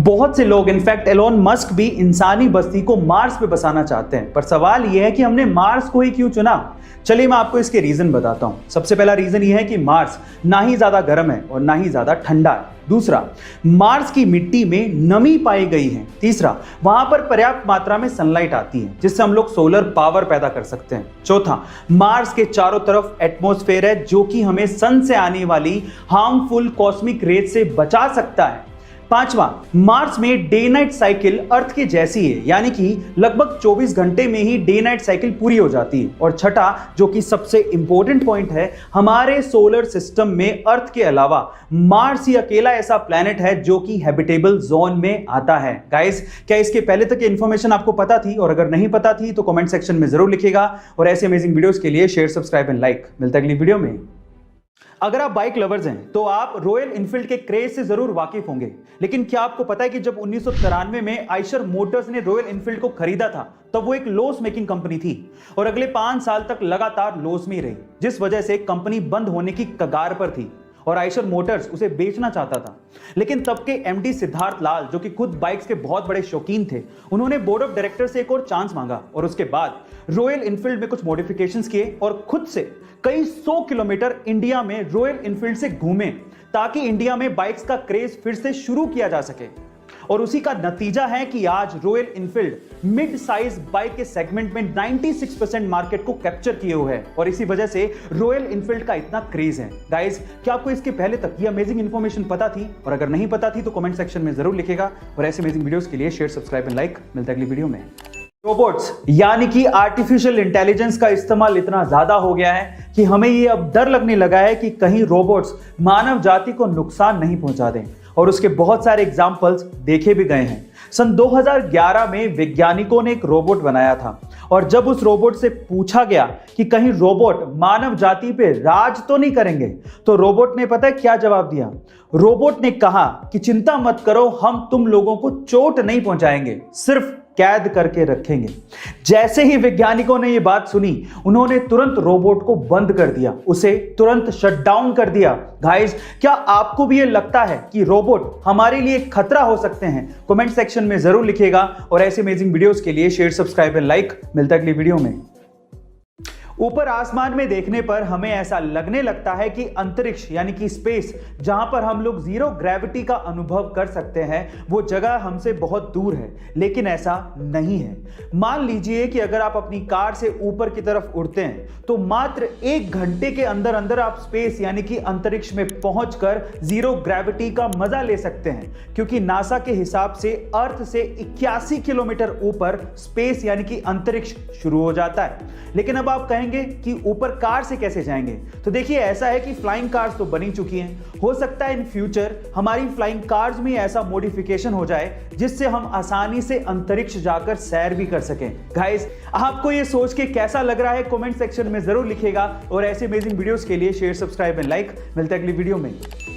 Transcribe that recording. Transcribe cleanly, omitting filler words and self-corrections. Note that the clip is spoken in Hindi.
बहुत से लोग इनफैक्ट एलोन मस्क भी इंसानी बस्ती को मार्स पे बसाना चाहते हैं, पर सवाल यह है कि हमने मार्स को ही क्यों चुना। चलिए मैं आपको इसके रीजन बताता हूं। सबसे पहला रीजन यह है कि मार्स ना ही ज्यादा गर्म है और ना ही ज्यादा ठंडा है। दूसरा, मार्स की मिट्टी में नमी पाई गई है। तीसरा, वहां पर पर्याप्त मात्रा में सनलाइट आती है जिससे हम लोग सोलर पावर पैदा कर सकते हैं। चौथा, मार्स के चारों तरफ एटमॉस्फेयर है जो कि हमें सन से आने वाली हार्मफुल कॉस्मिक रेज से बचा सकता है। पांचवा, मार्स में डे नाइट साइकिल अर्थ के जैसी है, यानी कि लगभग 24 घंटे में ही डे नाइट साइकिल पूरी हो जाती है। और छठा, जो कि सबसे इंपॉर्टेंट पॉइंट है, हमारे सोलर सिस्टम में अर्थ के अलावा मार्स ही अकेला ऐसा प्लैनेट है जो कि हैबिटेबल जोन में आता है। गाइस, क्या इसके पहले तक इंफॉर्मेशन आपको पता थी? और अगर नहीं पता थी तो कमेंट सेक्शन में जरूर लिखिएगा। और ऐसे अमेजिंग वीडियोस के लिए शेयर, सब्सक्राइब एंड लाइक। मिलता है अगली वीडियो में। अगर आप बाइक लवर्स हैं तो आप रॉयल इनफील्ड के क्रेज से जरूर वाकिफ होंगे, लेकिन क्या आपको पता है कि जब 1993 में आइशर मोटर्स ने रॉयल इनफील्ड को खरीदा था तब वो एक लॉस मेकिंग कंपनी थी और अगले 5 साल तक लगातार लॉस में ही रही, जिस वजह से कंपनी बंद होने की कगार पर थी और आइशर मोटर्स उसे बेचना चाहता था। लेकिन तब के एमडी सिद्धार्थ लाल, जो कि खुद बाइक्स के बहुत बड़े शौकीन थे, उन्होंने बोर्ड ऑफ डायरेक्टर से एक और चांस मांगा और उसके बाद रॉयल इनफील्ड में कुछ मॉडिफिकेशंस किए और खुद से कई 100 किलोमीटर इंडिया में रॉयल इनफील्ड से घूमे ताकि इंडिया में बाइक्स का क्रेज फिर से शुरू किया जा सके। और उसी का नतीजा है कि आज royal Enfield mid size bike के सेगमेंट में 96% मार्केट को कैप्चर किए हुए है और इसी वजह से रॉयल इनफील्ड का इतना क्रेज है। गाइस, क्या आपको इसके पहले तक ये अमेजिंग इंफॉर्मेशन पता थी? और अगर नहीं पता थी तो कमेंट सेक्शन में जरूर लिखेगा। और ऐसे अमेजिंग वीडियोस के लिए शेयर, सब्सक्राइब एंड लाइक। मिलता है अगली वीडियो में। रोबोट्स यानी कि आर्टिफिशियल इंटेलिजेंस का इस्तेमाल इतना ज्यादा हो गया है कि हमें ये अब डर लगने लगा है कि कहीं रोबोट्स मानव जाति को नुकसान नहीं पहुंचा दें। और उसके बहुत सारे एग्जाम्पल्स देखे भी गए हैं। सन 2011 में वैज्ञानिकों ने एक रोबोट बनाया था और जब उस रोबोट से पूछा गया कि कहीं रोबोट मानव जाति पे राज तो नहीं करेंगे, तो रोबोट ने पता है क्या जवाब दिया? रोबोट ने कहा कि चिंता मत करो, हम तुम लोगों को चोट नहीं पहुंचाएंगे, सिर्फ कैद करके रखेंगे। जैसे ही वैज्ञानिकों ने यह बात सुनी, उन्होंने तुरंत रोबोट को बंद कर दिया, उसे तुरंत शट डाउन कर दिया। गाइस, क्या आपको भी ये लगता है कि रोबोट हमारे लिए खतरा हो सकते हैं? कमेंट सेक्शन में जरूर लिखिएगा। और ऐसे अमेजिंग वीडियोस के लिए शेयर, सब्सक्राइब एंड लाइक। मिलता है अगली वीडियो में। ऊपर आसमान में देखने पर हमें ऐसा लगने लगता है कि अंतरिक्ष यानी कि स्पेस, जहां पर हम लोग जीरो ग्रेविटी का अनुभव कर सकते हैं, वो जगह हमसे बहुत दूर है, लेकिन ऐसा नहीं है। मान लीजिए कि अगर आप अपनी कार से ऊपर की तरफ उड़ते हैं तो मात्र 1 घंटे के अंदर अंदर आप स्पेस यानी कि अंतरिक्ष में पहुंचकर जीरो ग्रेविटी का मजा ले सकते हैं, क्योंकि नासा के हिसाब से अर्थ से 81 किलोमीटर ऊपर स्पेस यानी कि अंतरिक्ष शुरू हो जाता है। लेकिन अब आप कि ऊपर कार से कैसे जाएंगे? तो देखिए, ऐसा है कि फ्लाइंग कार्स तो बनी चुकी हैं। हो सकता है इन फ्यूचर हमारी फ्लाइंग कार्स में ऐसा मॉडिफिकेशन हो जाए जिससे हम आसानी से अंतरिक्ष जाकर सैर भी कर सकें। गाइस, आपको ये सोच के कैसा लग रहा है? कमेंट सेक्शन में जरूर लिखिएगा। और ऐसे अमेजिंग वीडियोस के लिए शेयर, सब्सक्राइब एंड लाइक। मिलते हैं अगली वीडियो में।